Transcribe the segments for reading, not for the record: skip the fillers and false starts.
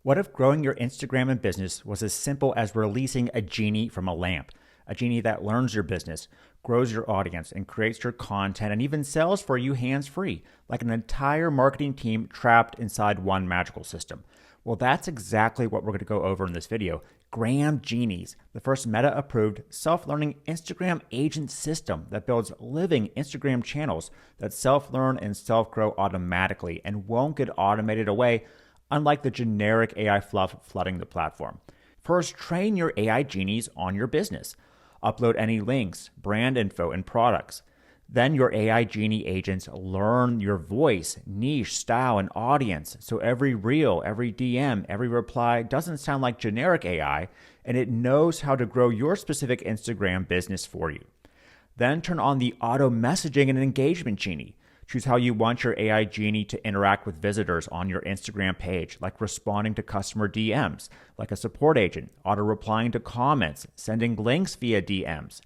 What if growing your Instagram and business was as simple as releasing a genie from a lamp? A genie that learns your business, grows your audience, and creates your content and even sells for you hands-free, like an entire marketing team trapped inside one magical system. Well, that's exactly what we're going to go over in this video. GramGenies, the first Meta-approved self-learning Instagram agent system that builds living Instagram channels that self-learn and self-grow automatically and won't get automated away, unlike the generic AI fluff flooding the platform. First, train your AI genies on your business. Upload any links, brand info, and products. Then your AI genie agents learn your voice, niche, style, and audience, so every reel, every DM, every reply doesn't sound like generic AI, and it knows how to grow your specific Instagram business for you. Then turn on the auto messaging and engagement genie. Choose how you want your AI genie to interact with visitors on your Instagram page, like responding to customer DMs, like a support agent, auto-replying to comments, sending links via DMs.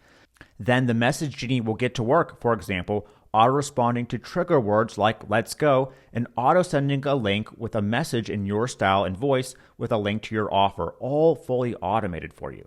Then the message genie will get to work, for example, auto-responding to trigger words like let's go, and auto-sending a link with a message in your style and voice with a link to your offer, all fully automated for you.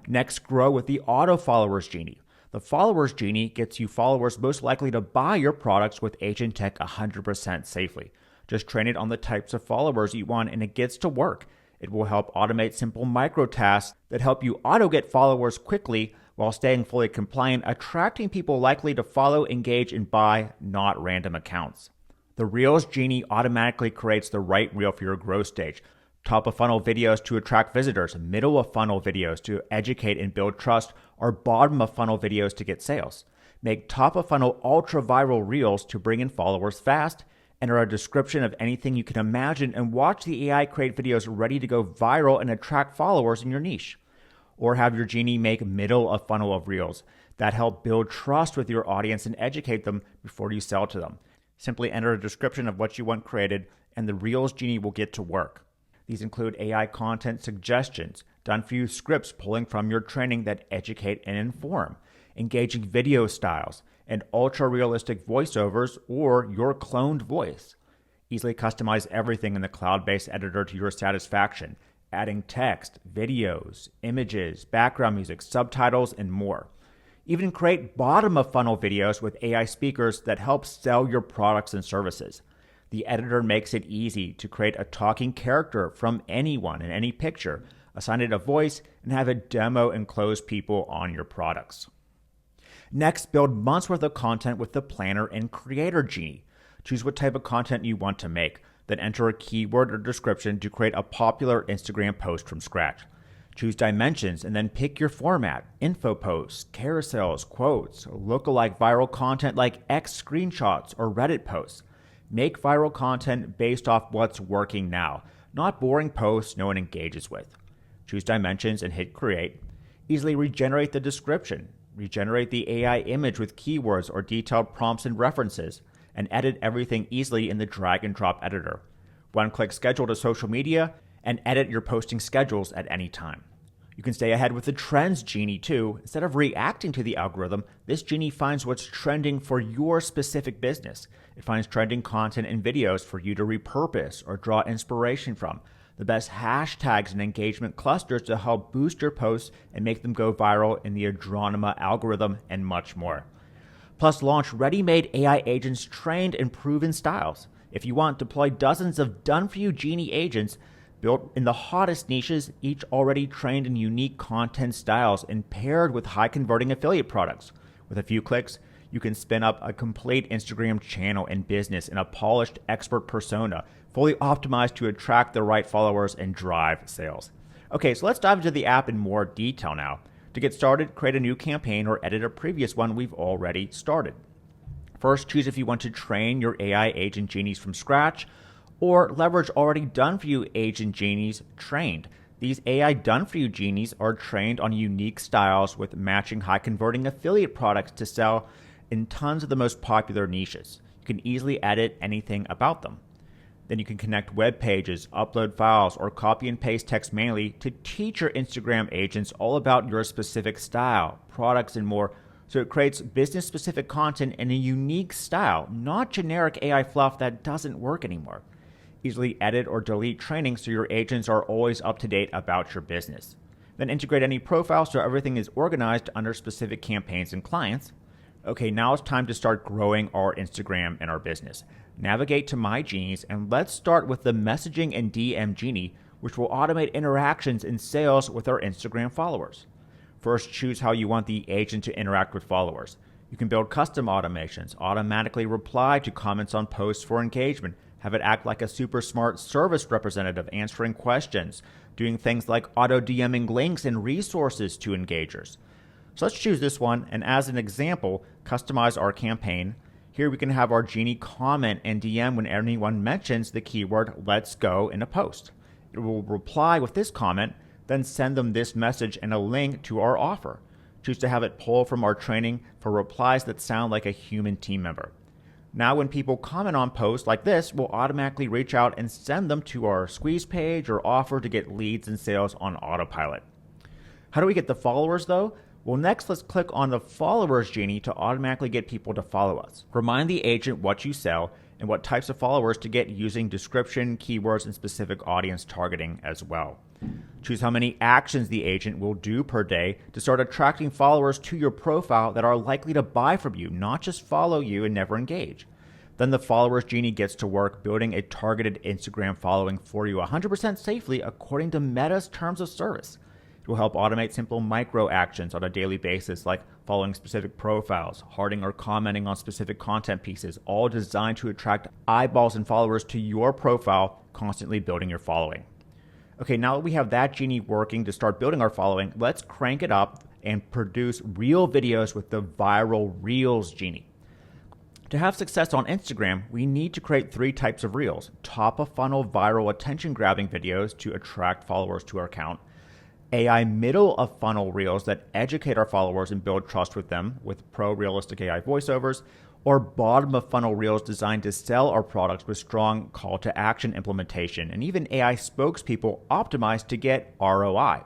Next, grow with the auto-followers genie. The followers genie gets you followers most likely to buy your products with agent tech 100% safely. Just train it on the types of followers you want and it gets to work. It will help automate simple micro tasks that help you auto get followers quickly while staying fully compliant, attracting people likely to follow, engage, and buy, not random accounts. The Reels genie automatically creates the right reel for your growth stage. Top of funnel videos to attract visitors, middle of funnel videos to educate and build trust, or bottom of funnel videos to get sales. Make top of funnel ultra viral reels to bring in followers fast. Enter a description of anything you can imagine and watch the AI create videos ready to go viral and attract followers in your niche. Or have your genie make middle of funnel of reels that help build trust with your audience and educate them before you sell to them. Simply enter a description of what you want created and the Reels genie will get to work. These include AI content suggestions, done-for-you scripts pulling from your training that educate and inform, engaging video styles, and ultra-realistic voiceovers or your cloned voice. Easily customize everything in the cloud-based editor to your satisfaction, adding text, videos, images, background music, subtitles, and more. Even create bottom-of-funnel videos with AI speakers that help sell your products and services. The editor makes it easy to create a talking character from anyone in any picture, assign it a voice, and have it demo and close people on your products. Next, build months worth of content with the Planner and Creator Genie. Choose what type of content you want to make, then enter a keyword or description to create a popular Instagram post from scratch. Choose dimensions and then pick your format, info posts, carousels, quotes, lookalike viral content like X screenshots or Reddit posts. Make viral content based off what's working now, not boring posts no one engages with. Choose dimensions and hit create. Easily regenerate the description. Regenerate the AI image with keywords or detailed prompts and references, and edit everything easily in the drag and drop editor. One-click schedule to social media and edit your posting schedules at any time. You can stay ahead with the Trends Genie too. Instead of reacting to the algorithm, this genie finds what's trending for your specific business. It finds trending content and videos for you to repurpose or draw inspiration from, the best hashtags and engagement clusters to help boost your posts and make them go viral in the Adronema algorithm, and much more. Plus, launch ready-made AI agents trained in proven styles. If you want, deploy dozens of done-for-you genie agents built in the hottest niches, each already trained in unique content styles and paired with high-converting affiliate products. With a few clicks, you can spin up a complete Instagram channel and business in a polished expert persona, fully optimized to attract the right followers and drive sales. Okay, so let's dive into the app in more detail now. To get started, create a new campaign or edit a previous one we've already started. First, choose if you want to train your AI agent genies from scratch or leverage already done-for-you agent genies trained. These AI done-for-you genies are trained on unique styles with matching high-converting affiliate products to sell in tons of the most popular niches. You can easily edit anything about them. Then you can connect web pages, upload files, or copy and paste text manually to teach your Instagram agents all about your specific style, products, and more. So it creates business-specific content in a unique style, not generic AI fluff that doesn't work anymore. Easily edit or delete training so your agents are always up to date about your business. Then integrate any profiles so everything is organized under specific campaigns and clients. Okay, now it's time to start growing our Instagram and our business. Navigate to My Genies and let's start with the Messaging and DM Genie, which will automate interactions and sales with our Instagram followers. First, choose how you want the agent to interact with followers. You can build custom automations, automatically reply to comments on posts for engagement, have it act like a super smart service representative answering questions, doing things like auto DMing links and resources to engagers. So let's choose this one, and as an example, customize our campaign. Here we can have our Genie comment and DM when anyone mentions the keyword "let's go" in a post. It will reply with this comment, then send them this message and a link to our offer. Choose to have it pull from our training for replies that sound like a human team member. Now when people comment on posts like this, we'll automatically reach out and send them to our squeeze page or offer to get leads and sales on autopilot. How do we get the followers though? Well, next let's click on the Followers Genie to automatically get people to follow us. Remind the agent what you sell and what types of followers to get using description, keywords, and specific audience targeting as well. Choose how many actions the agent will do per day to start attracting followers to your profile that are likely to buy from you, not just follow you and never engage. Then the Followers Genie gets to work building a targeted Instagram following for you 100% safely according to Meta's terms of service. It will help automate simple micro actions on a daily basis like following specific profiles, hearting or commenting on specific content pieces, all designed to attract eyeballs and followers to your profile, constantly building your following. Okay, now that we have that Genie working to start building our following, let's crank it up and produce real videos with the Viral Reels Genie. To have success on Instagram, we need to create 3 types of reels: top of funnel viral attention grabbing videos to attract followers to our account, AI middle of funnel reels that educate our followers and build trust with them with pro realistic AI voiceovers, or bottom of funnel reels designed to sell our products with strong call to action implementation and even AI spokespeople optimized to get ROI.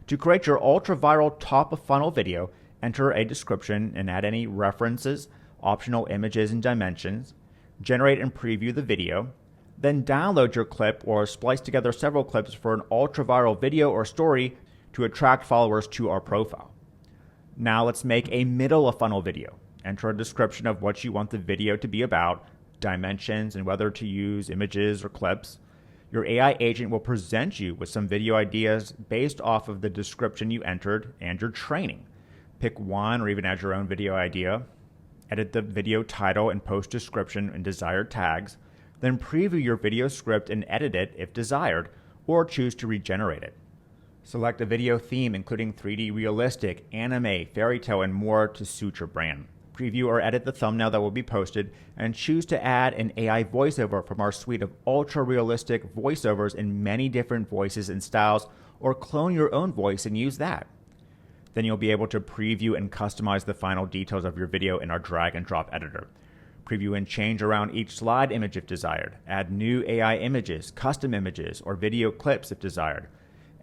To create your ultra viral top of funnel video, enter a description and add any references, optional images and dimensions, generate and preview the video, then download your clip or splice together several clips for an ultra viral video or story to attract followers to our profile. Now let's make a middle of funnel video. Enter a description of what you want the video to be about, dimensions, and whether to use images or clips. Your AI agent will present you with some video ideas based off of the description you entered and your training. Pick one or even add your own video idea. Edit the video title and post description and desired tags. Then preview your video script and edit it if desired, or choose to regenerate it. Select a video theme including 3D realistic, anime, fairy tale, and more to suit your brand. Preview or edit the thumbnail that will be posted, and choose to add an AI voiceover from our suite of ultra-realistic voiceovers in many different voices and styles, or clone your own voice and use that. Then you'll be able to preview and customize the final details of your video in our drag and drop editor. Preview and change around each slide image if desired. Add new AI images, custom images, or video clips if desired.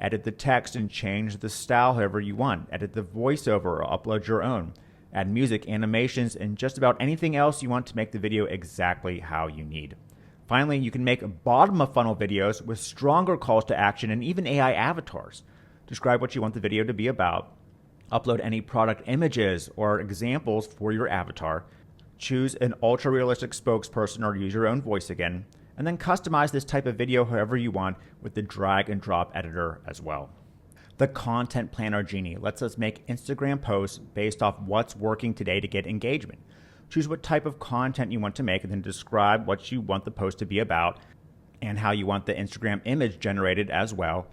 Edit the text and change the style however you want. Edit the voiceover or upload your own. Add music, animations, and just about anything else you want to make the video exactly how you need. Finally, you can make bottom of funnel videos with stronger calls to action and even AI avatars. Describe what you want the video to be about. Upload any product images or examples for your avatar. Choose an ultra-realistic spokesperson or use your own voice again, and then customize this type of video however you want with the drag and drop editor as well. The Content Planner Genie lets us make Instagram posts based off what's working today to get engagement. Choose what type of content you want to make and then describe what you want the post to be about and how you want the Instagram image generated as well.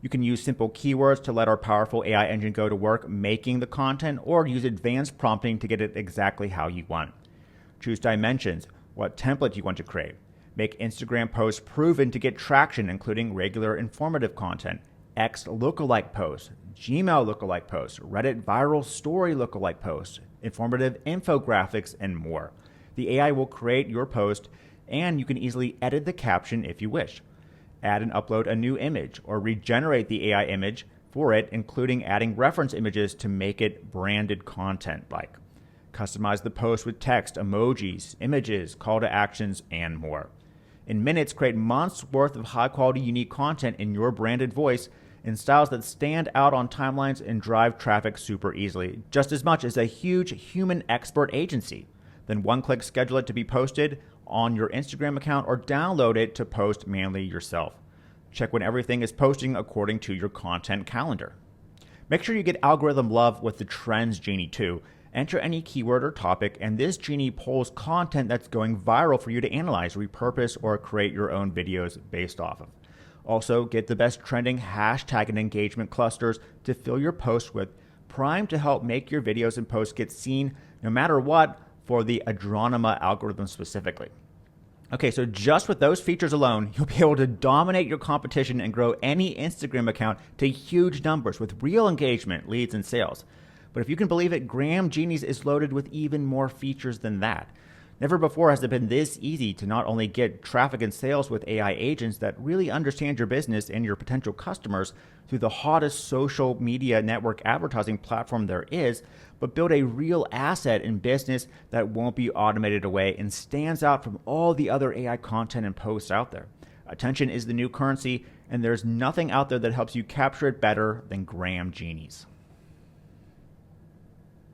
You can use simple keywords to let our powerful AI engine go to work making the content, or use advanced prompting to get it exactly how you want. Choose dimensions, what template you want to create. Make Instagram posts proven to get traction, including regular informative content, X lookalike posts, Gmail lookalike posts, Reddit viral story lookalike posts, informative infographics, and more. The AI will create your post, and you can easily edit the caption if you wish. Add and upload a new image, or regenerate the AI image for it, including adding reference images to make it branded content like. Customize the post with text, emojis, images, call to actions, and more. In minutes, create months worth of high quality, unique content in your branded voice in styles that stand out on timelines and drive traffic super easily, just as much as a huge human expert agency. Then one click schedule it to be posted on your Instagram account or download it to post manually yourself. Check when everything is posting according to your content calendar. Make sure you get algorithm love with the Trends Genie too. Enter any keyword or topic, and this Genie pulls content that's going viral for you to analyze, repurpose, or create your own videos based off of. Also, get the best trending hashtag and engagement clusters to fill your posts with, primed to help make your videos and posts get seen no matter what for the Adronema algorithm specifically. Okay, so just with those features alone, you'll be able to dominate your competition and grow any Instagram account to huge numbers with real engagement, leads, and sales. But if you can believe it, GramGenies is loaded with even more features than that. Never before has it been this easy to not only get traffic and sales with AI agents that really understand your business and your potential customers through the hottest social media network advertising platform there is, but build a real asset in business that won't be automated away and stands out from all the other AI content and posts out there. Attention is the new currency, and there's nothing out there that helps you capture it better than GramGenies.